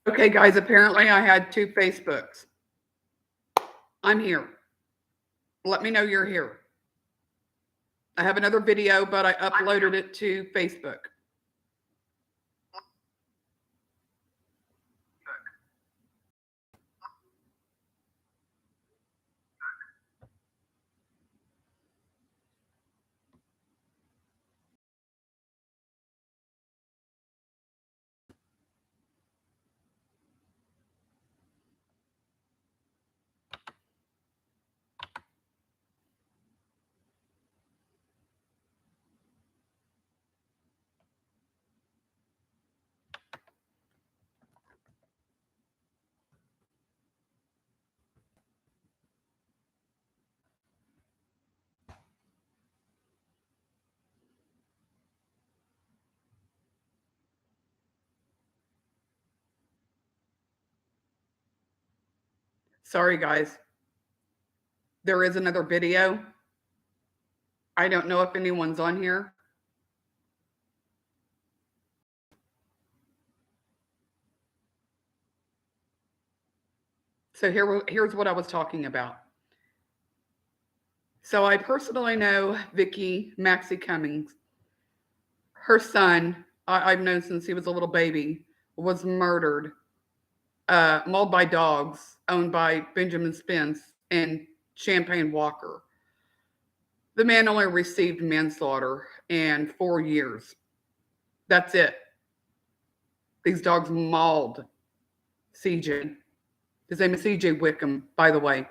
Okay, guys, apparently I had two Facebooks. I'm here. Let me know you're here. I have another video, but I uploaded it to Facebook. Sorry, guys. There is another video. I don't know if anyone's on here. So here's what I was talking about. So I personally know Vicki Maxie Cummings. Her son, I've known since he was a little baby, was murdered, mauled by dogs owned by Benjamin Spence and Champagne Walker. The man only received manslaughter and 4 years. That's it. These dogs mauled CJ. His name is CJ Wickham, by the way.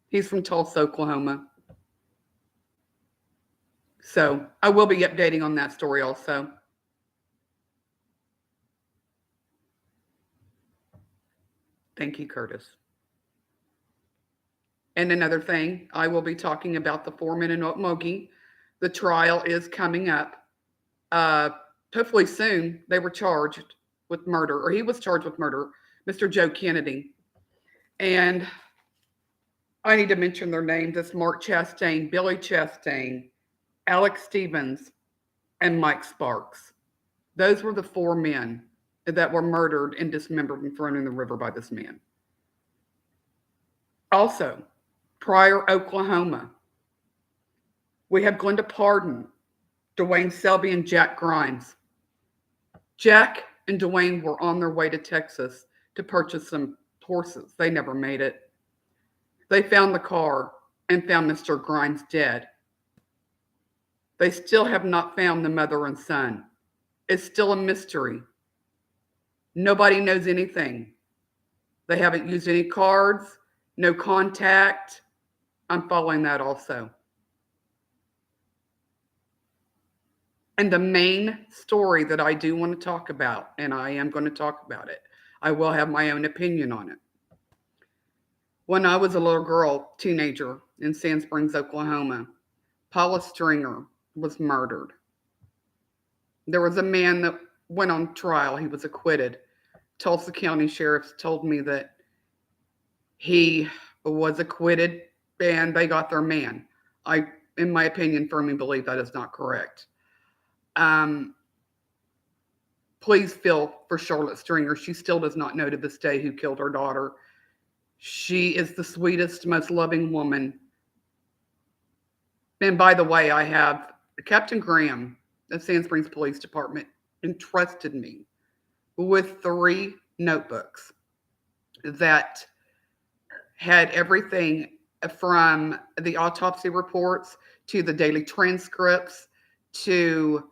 He's from Tulsa, Oklahoma. So I will be updating on that story also. Thank you, Curtis. And another thing, I will be talking about the foreman in Okmulgee. The trial is coming up. Uh, Hopefully soon. They were charged with murder, or he was charged with murder, Mr. Joe Kennedy. And I need to mention their names. It's Mark Chastain, Billy Chastain, Alex Stevens, and Mike Sparks. Those were the 4 men that were murdered and dismembered and thrown in the river by this man. Also, Pryor, Oklahoma, we have Glenda Parton, Dwayne Selby, and Jack Grimes. Jack and Dwayne were on their way to Texas to purchase some horses. They never made it. They found the car and found Mr. Grimes dead. They still have not found the mother and son. It's still a mystery. Nobody knows anything. They haven't used any cards, no contact. I'm following that also. And the main story that I do want to talk about, and I am going to talk about it, I will have my own opinion on it. When I was a little girl, teenager in Sand Springs, Oklahoma, Paula Stringer was murdered. There was a man that went on trial. He was acquitted. Tulsa County sheriffs told me that he was acquitted and they got their man. I, in my opinion, firmly believe that is not correct. Please feel for Charlotte Stringer. She still does not know to this day who killed her daughter. She is the sweetest, most loving woman. And by the way, I have Captain Graham of Sand Springs Police Department entrusted me with 3 notebooks that had everything from the autopsy reports to the daily transcripts to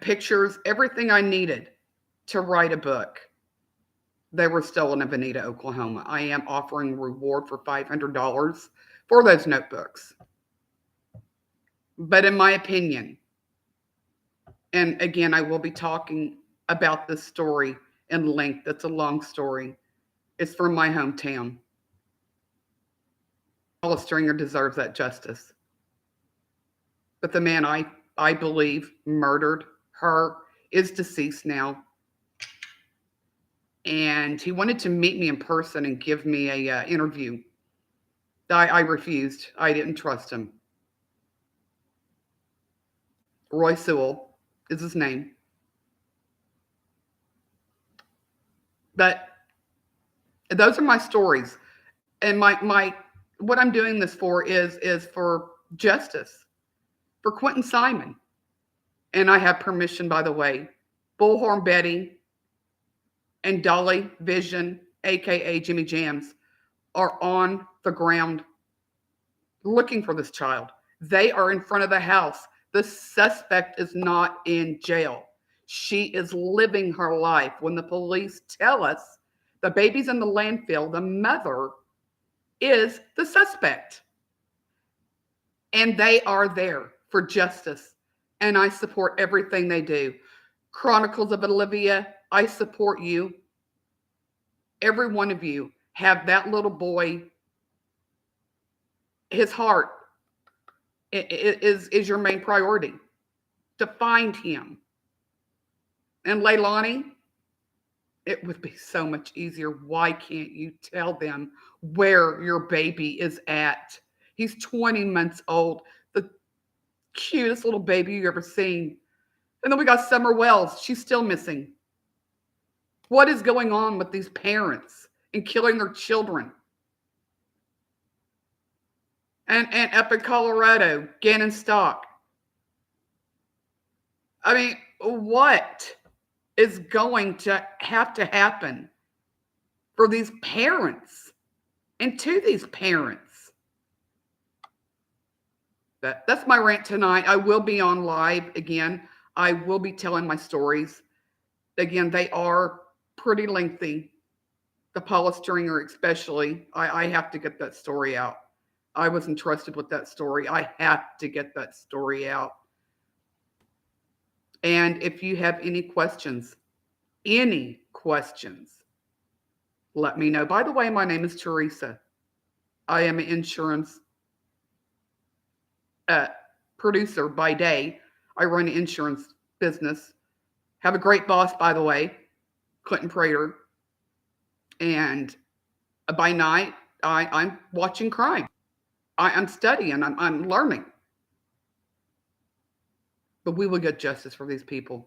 pictures, everything I needed to write a book. They were stolen in Bonita, Oklahoma. I am offering a reward for $500 for those notebooks. But in my opinion, and again, I will be talking about this story in length. It's a long story. It's from my hometown. Paula Stringer deserves that justice. But the man I believe murdered her is deceased now. And he wanted to meet me in person and give me a interview. I refused. I didn't trust him. Roy Sewell is his name. But those are my stories. And my what I'm doing this for is for justice for Quinton Simon. And I have permission, by the way. Bullhorn Betty and Dolly Vision, aka Jimmy Jams, are on the ground looking for this child. They are in front of the house. The suspect is not in jail. She is living her life. When the police tell us the baby's in the landfill, the mother is the suspect. And they are there for justice. And I support everything they do. Chronicles of Olivia, I support you. Every one of you have that little boy. His heart is your main priority, to find him. And Leilani, it would be so much easier. Why can't you tell them where your baby is at? He's 20 months old, the cutest little baby you've ever seen. And then we got Summer Wells. She's still missing. What is going on with these parents and killing their children? And up in Colorado, Gannon Stock. I mean, what is going to have to happen for these parents and to these parents? That's my rant tonight. I will be on live again. I will be telling my stories. Again, they are pretty lengthy. The Paula Stringer especially. I have to get that story out. I was entrusted with that story. I have to get that story out. And if you have any questions, let me know. By the way, my name is Teresa. I am an insurance producer by day. I run an insurance business. Have a great boss, by the way, Clinton Prater. And by night, I'm watching crime. I'm studying. I'm learning. But we will get justice for these people.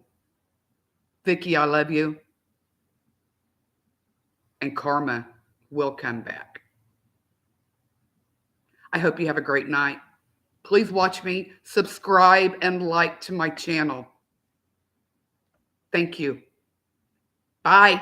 Vicki, I love you. And karma will come back. I hope you have a great night. Please watch me, subscribe, and like to my channel. Thank you. Bye.